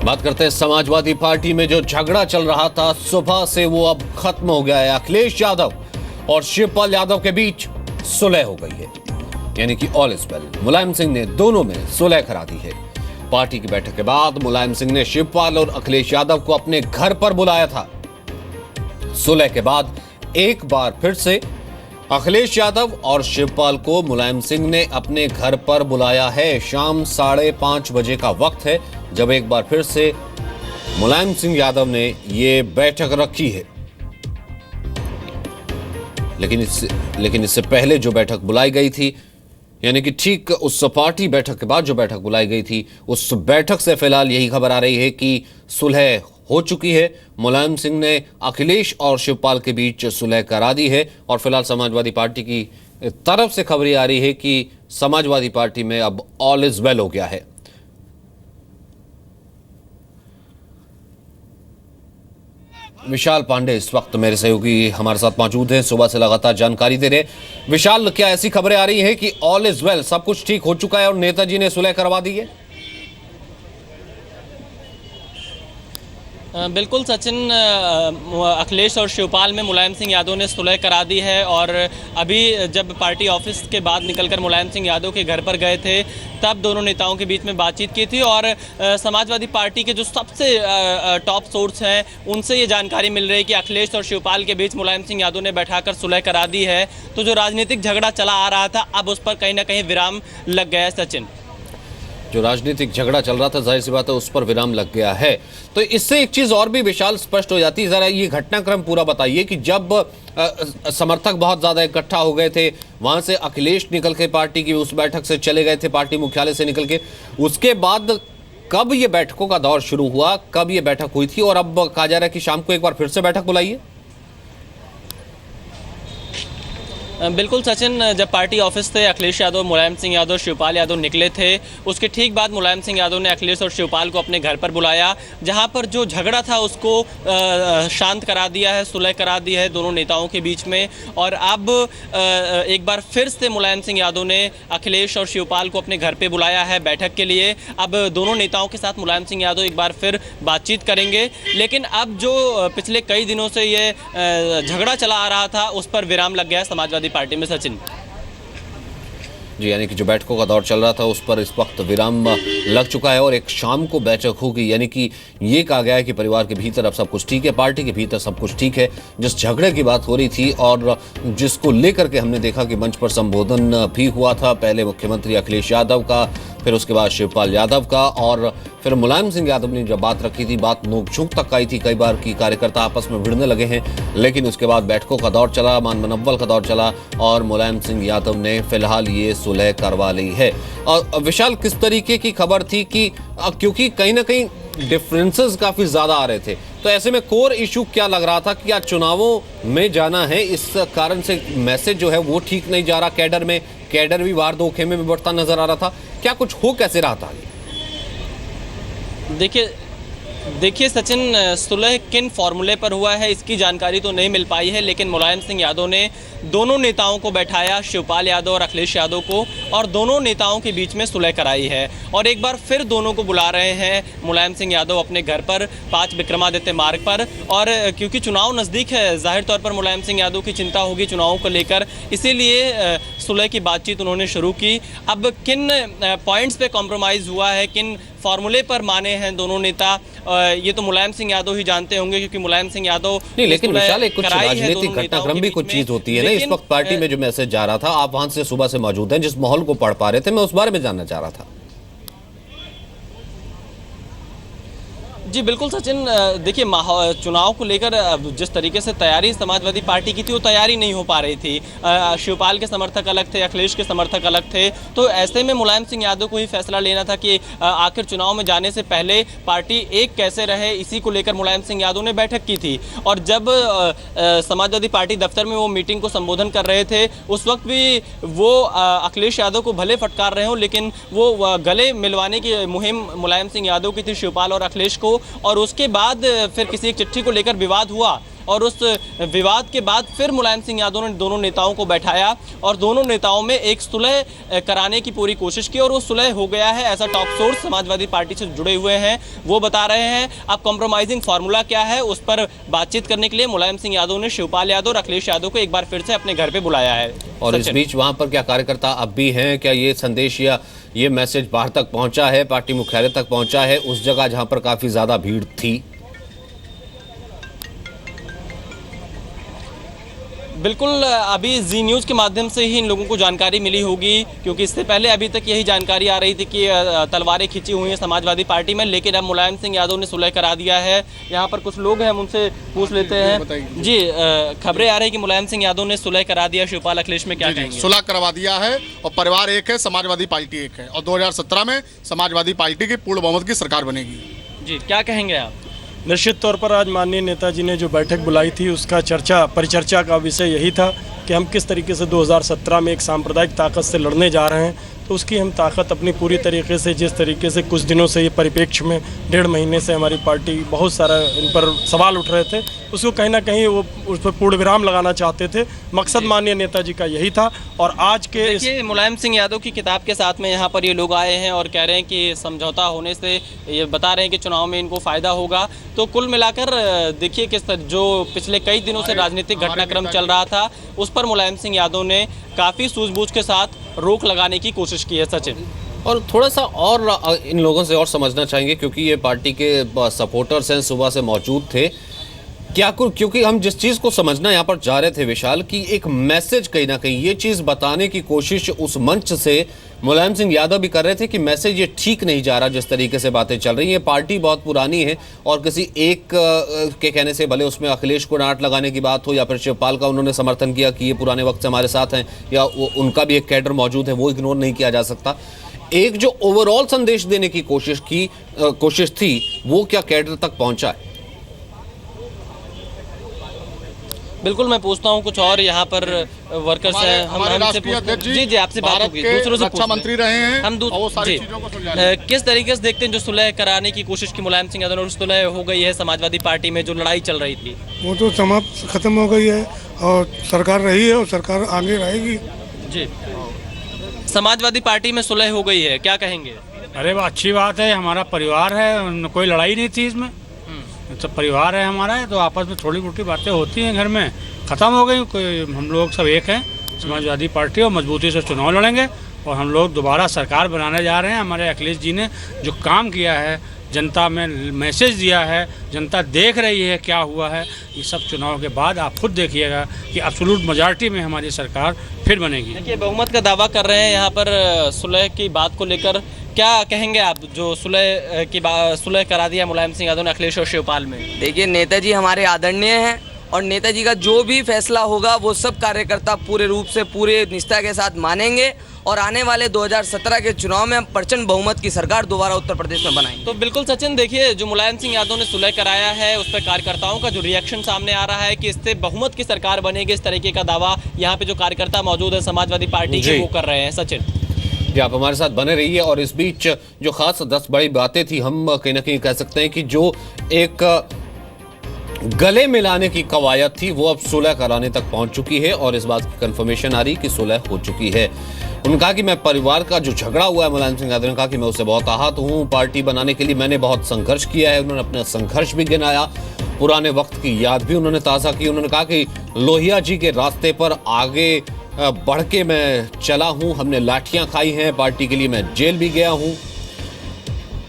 बात करते हैं समाजवादी पार्टी में जो झगड़ा चल रहा था सुबह से वो अब खत्म हो गया है। अखिलेश यादव और शिवपाल यादव के बीच सुलह हो गई है, यानी कि all is well. Mulayam Singh ने दोनों में सुलह करा दी है। पार्टी की बैठक के बाद मुलायम सिंह ने शिवपाल और अखिलेश यादव को अपने घर पर बुलाया था। सुलह के बाद एक बार फिर से अखिलेश यादव और शिवपाल को मुलायम सिंह ने अपने घर पर बुलाया है। शाम 5:30 बजे का वक्त है जब एक बार फिर से मुलायम सिंह यादव ने ये बैठक रखी है। लेकिन इससे पहले जो बैठक बुलाई गई थी, यानी कि ठीक उस पार्टी बैठक के बाद जो बैठक बुलाई गई थी, उस बैठक से फिलहाल यही खबर आ रही है कि सुलह हो चुकी है। मुलायम सिंह ने अखिलेश और शिवपाल के बीच सुलह करा दी है और फिलहाल समाजवादी पार्टी की तरफ से खबरें आ रही है कि समाजवादी पार्टी में अब ऑल इज वेल हो गया है। विशाल पांडे इस वक्त मेरे सहयोगी हमारे साथ मौजूद हैं, सुबह से लगातार जानकारी दे रहे। विशाल, क्या ऐसी खबरें आ रही हैं कि ऑल इज वेल, सब कुछ ठीक हो चुका है और नेताजी ने सुलह करवा दी है? बिल्कुल सचिन, अखिलेश और शिवपाल में मुलायम सिंह यादव ने सुलह करा दी है और अभी जब पार्टी ऑफिस के बाद निकलकर मुलायम सिंह यादव के घर पर गए थे तब दोनों नेताओं के बीच में बातचीत की थी और समाजवादी पार्टी के जो सबसे टॉप सोर्स हैं उनसे ये जानकारी मिल रही है कि अखिलेश और शिवपाल के बीच मुलायम सिंह यादव ने बैठाकर सुलह करा दी है। तो जो राजनीतिक झगड़ा चला आ रहा था अब उस पर कहीं ना कहीं विराम लग गया है। सचिन, जो राजनीतिक झगड़ा चल रहा था जाहिर सी बात है उस पर विराम लग गया है। तो इससे एक चीज और भी विशाल स्पष्ट हो जाती है। जरा ये घटनाक्रम पूरा बताइए कि जब समर्थक बहुत ज्यादा इकट्ठा हो गए थे, वहां से अखिलेश निकल के पार्टी की उस बैठक से चले गए थे, पार्टी मुख्यालय से निकल के, उसके बाद कब ये बैठकों का दौर शुरू हुआ, कब ये बैठक हुई थी और अब कहा जा रहा है कि शाम को एक बार फिर से बैठक बुलाइए? बिल्कुल सचिन, जब पार्टी ऑफिस से अखिलेश यादव, मुलायम सिंह यादव, शिवपाल यादव निकले थे उसके ठीक बाद मुलायम सिंह यादव ने अखिलेश और शिवपाल को अपने घर पर बुलाया, जहां पर जो झगड़ा था उसको शांत करा दिया है, सुलह करा दी है दोनों नेताओं के बीच में। और अब एक बार फिर से मुलायम सिंह यादव ने अखिलेश और शिवपाल को अपने घर पर बुलाया है बैठक के लिए। अब दोनों नेताओं के साथ मुलायम सिंह यादव एक बार फिर बातचीत करेंगे। लेकिन अब जो पिछले कई दिनों से ये झगड़ा चला आ रहा था उस पर विराम लग गया है समाजवादी पार्टी में। सचिन जी, यानी कि जो बैठकों का दौर चल रहा था उस पर इस वक्त विराम लग चुका है और एक शाम को बैठक होगी, यानी कि ये कहा गया है कि परिवार के भीतर अब सब कुछ ठीक है, पार्टी के भीतर सब कुछ ठीक है। जिस झगड़े की बात हो रही थी और जिसको लेकर के हमने देखा कि मंच पर संबोधन भी हुआ था, पहले मुख्यमंत्री अखिलेश यादव का, फिर उसके बाद शिवपाल यादव का और फिर मुलायम सिंह यादव ने जब बात रखी थी, बात नोक-झोंक तक आई थी, कई बार की कार्यकर्ता आपस में भिड़ने लगे हैं। लेकिन उसके बाद बैठकों का दौर चला, मान मनव्वल का दौर चला और मुलायम सिंह यादव ने फिलहाल ये सुलह करवा ली है। और विशाल, किस तरीके की खबर थी कि क्योंकि कहीं ना कहीं डिफरेंसेस काफी ज्यादा आ रहे थे, तो ऐसे में कोर इशू क्या लग रहा था कि आज चुनावों में जाना है, इस कारण से मैसेज जो है वो ठीक नहीं जा रहा, कैडर में, कैडर भी वार दो खेमे में बढ़ता नजर आ रहा था, क्या कुछ हो कैसे रहा था? देखिए सचिन, सुलह किन फॉर्मूले पर हुआ है इसकी जानकारी तो नहीं मिल पाई है, लेकिन मुलायम सिंह यादव ने दोनों नेताओं को बैठाया, शिवपाल यादव और अखिलेश यादव को, और दोनों नेताओं के बीच में सुलह कराई है। और एक बार फिर दोनों को बुला रहे हैं मुलायम सिंह यादव अपने घर पर 5 विक्रमादित्य मार्ग पर। और क्योंकि चुनाव नज़दीक है, जाहिर तौर पर मुलायम सिंह यादव की चिंता होगी चुनावों को लेकर, इसीलिए सुलह की बातचीत उन्होंने शुरू की। अब किन पॉइंट्स पे कॉम्प्रोमाइज़ हुआ है, किन फार्मूले पर माने हैं दोनों नेता, ये तो मुलायम सिंह यादव ही जानते होंगे, क्योंकि मुलायम सिंह यादव नहीं, लेकिन विशाल एक कुछ राजनीतिक घटनाक्रम भी कुछ चीज होती है ना। इस वक्त पार्टी में जो मैसेज जा रहा था, आप वहां से सुबह से मौजूद हैं, जिस माहौल को पढ़ पा रहे थे, मैं उस बारे में जानना चाह रहा था। जी बिल्कुल सचिन, देखिए चुनाव को लेकर जिस तरीके से तैयारी समाजवादी पार्टी की थी वो तैयारी नहीं हो पा रही थी। शिवपाल के समर्थक अलग थे, अखिलेश के समर्थक अलग थे, तो ऐसे में मुलायम सिंह यादव को ही फैसला लेना था कि आखिर चुनाव में जाने से पहले पार्टी एक कैसे रहे, इसी को लेकर मुलायम सिंह यादव ने बैठक की थी। और जब समाजवादी पार्टी दफ्तर में वो मीटिंग को संबोधन कर रहे थे उस वक्त भी वो अखिलेश यादव को भले फटकार रहे हों, लेकिन वो गले मिलवाने की मुहिम मुलायम सिंह यादव की थी, शिवपाल और अखिलेश को। और उसके बाद फिर किसी एक चिट्ठी को लेकर विवाद हुआ और उस विवाद के बाद फिर मुलायम सिंह यादव ने दोनों नेताओं को बैठाया और दोनों नेताओं में एक सुलह कराने की पूरी कोशिश की और वो सुलह हो गया है। ऐसा टॉप सोर्स समाजवादी पार्टी से जुड़े हुए हैं वो बता रहे हैं। अब कॉम्प्रोमाइजिंग फार्मूला क्या है उस पर बातचीत करने के लिए मुलायम सिंह यादव ने शिवपाल यादव और अखिलेश यादव को एक बार फिर से अपने घर पे बुलाया है। और इस बीच वहां पर क्या कार्यकर्ता अब भी हैं? क्या ये संदेश या ये मैसेज बाहर तक पहुंचा है, पार्टी मुख्यालय तक पहुंचा है, उस जगह जहां पर काफी ज्यादा भीड़ थी? बिल्कुल, अभी जी न्यूज़ के माध्यम से ही इन लोगों को जानकारी मिली होगी, क्योंकि इससे पहले अभी तक यही जानकारी आ रही थी कि तलवारें खींची हुई हैं समाजवादी पार्टी में, लेकिन अब मुलायम सिंह यादव ने सुलह करा दिया है। यहाँ पर कुछ लोग हैं, हम उनसे पूछ लेते हैं। जी, खबरें आ रही हैं कि मुलायम सिंह यादव ने सुलह करा दिया शिवपाल अखिलेश में, क्या कहेंगे? सुलह करवा दिया है और परिवार एक है, समाजवादी पार्टी एक है और 2017 में समाजवादी पार्टी की पूर्ण बहुमत की सरकार बनेगी। जी, क्या कहेंगे आप? निश्चित तौर पर आज माननीय नेताजी ने जो बैठक बुलाई थी उसका परिचर्चा का विषय यही था कि हम किस तरीके से 2017 में एक सांप्रदायिक ताकत से लड़ने जा रहे हैं। तो उसकी हम ताकत अपनी पूरी तरीके से, जिस तरीके से कुछ दिनों से ये परिप्रेक्ष्य में 1.5 महीने से हमारी पार्टी बहुत सारा इन पर सवाल उठ रहे थे, उसको कहीं ना कहीं वो उस पर पूर्ण विराम लगाना चाहते थे। मकसद माननीय नेताजी का यही था। और आज के देखिए, मुलायम सिंह यादव की किताब के साथ में यहाँ पर ये लोग आए हैं और कह रहे हैं कि समझौता होने से ये बता रहे हैं कि चुनाव में इनको फ़ायदा होगा। तो कुल मिलाकर देखिए किस जो पिछले कई दिनों से राजनीतिक घटनाक्रम चल रहा था उस पर मुलायम सिंह यादव ने काफ़ी सूझबूझ के साथ रोक लगाने की कोशिश की है। सचिन, और थोड़ा सा और इन लोगों से और समझना चाहेंगे, क्योंकि ये पार्टी के सपोर्टर्स हैं, सुबह से मौजूद थे। क्या क्योंकि हम जिस चीज़ को समझना यहाँ पर जा रहे थे विशाल, कि एक मैसेज कहीं ना कहीं ये चीज़ बताने की कोशिश उस मंच से मुलायम सिंह यादव भी कर रहे थे कि मैसेज ये ठीक नहीं जा रहा जिस तरीके से बातें चल रही हैं। पार्टी बहुत पुरानी है और किसी एक के कहने से, भले उसमें अखिलेश को डांट लगाने की बात हो या फिर शिवपाल का उन्होंने समर्थन किया कि ये पुराने वक्त से हमारे साथ हैं, या उनका भी एक कैडर मौजूद है, वो इग्नोर नहीं किया जा सकता। एक जो ओवरऑल संदेश देने की कोशिश थी वो क्या कैडर तक पहुंचा है? बिल्कुल, मैं पूछता हूँ कुछ और यहाँ पर वर्कर्स हैं, हमसे जी आपसे बात होगी, दूसरों से रक्षा मंत्री रहे हैं हम जी किस तरीके से देखते हैं जो सुलह कराने की कोशिश की मुलायम सिंह यादव, और सुलह हो गई है समाजवादी पार्टी में जो लड़ाई चल रही थी वो तो समाप्त खत्म हो गई है और सरकार रही है और सरकार आगे रहेगी। जी, समाजवादी पार्टी में सुलह हो गई है, क्या कहेंगे? अरे वो अच्छी बात है, हमारा परिवार है, कोई लड़ाई नहीं थी इसमें, सब परिवार है हमारा है, तो आपस में थोड़ी मोटी बातें होती हैं घर में, ख़त्म हो गई। कोई हम लोग सब एक हैं, समाजवादी पार्टी, और मजबूती से चुनाव लड़ेंगे और हम लोग दोबारा सरकार बनाने जा रहे हैं। हमारे अखिलेश जी ने जो काम किया है, जनता में मैसेज दिया है, जनता देख रही है क्या हुआ है। ये सब चुनाव के बाद आप खुद देखिएगा कि एब्सोल्यूट मेजॉरिटी में हमारी सरकार फिर बनेगी। देखिए, बहुमत का दावा कर रहे हैं यहाँ पर सुलह की बात को लेकर, क्या कहेंगे आप जो सुलह करा दिया मुलायम सिंह यादव ने अखिलेश और शिवपाल में? देखिए, नेताजी हमारे आदरणीय हैं और नेताजी का जो भी फैसला होगा वो सब कार्यकर्ता पूरे रूप से, पूरे निष्ठा के साथ मानेंगे और आने वाले 2017 के चुनाव में हम प्रचंड बहुमत की सरकार दोबारा उत्तर प्रदेश में बनाएंगे। तो बिल्कुल सचिन, देखिए जो मुलायम सिंह यादव ने सुलह कराया है उस पर कार्यकर्ताओं का जो रिएक्शन सामने आ रहा है कि इससे बहुमत की सरकार बनेगी, इस तरीके का दावा यहाँ पे जो कार्यकर्ता मौजूद है समाजवादी पार्टी के वो कर रहे हैं। सचिन जी, आप हमारे साथ बने रहिए। और इस बीच जो खास 10 बड़ी बातें थी, हम कहीं ना कहीं कह सकते हैं कि जो एक गले मिलाने की कवायद थी वो अब सुलह कराने तक पहुंच चुकी है और इस बात की कंफर्मेशन आ रही कि सुलह हो चुकी है। उन्होंने कहा कि मैं परिवार का जो झगड़ा हुआ है, मुलायम सिंह यादव ने कहा कि मैं उससे बहुत आहत हूं, पार्टी बनाने के लिए मैंने बहुत संघर्ष किया है। उन्होंने अपना संघर्ष भी गिनाया, पुराने वक्त की याद भी उन्होंने ताज़ा की। उन्होंने कहा कि लोहिया जी के रास्ते पर आगे बढ़ के मैं चला हूं, हमने लाठियां खाई हैं, पार्टी के लिए मैं जेल भी गया हूं।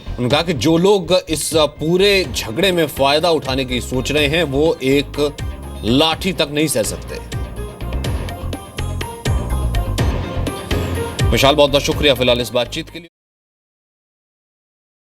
उन्होंने कहा कि जो लोग इस पूरे झगड़े में फायदा उठाने की सोच रहे हैं वो एक लाठी तक नहीं सह सकते। विशाल, बहुत बहुत शुक्रिया फिलहाल इस बातचीत के लिए।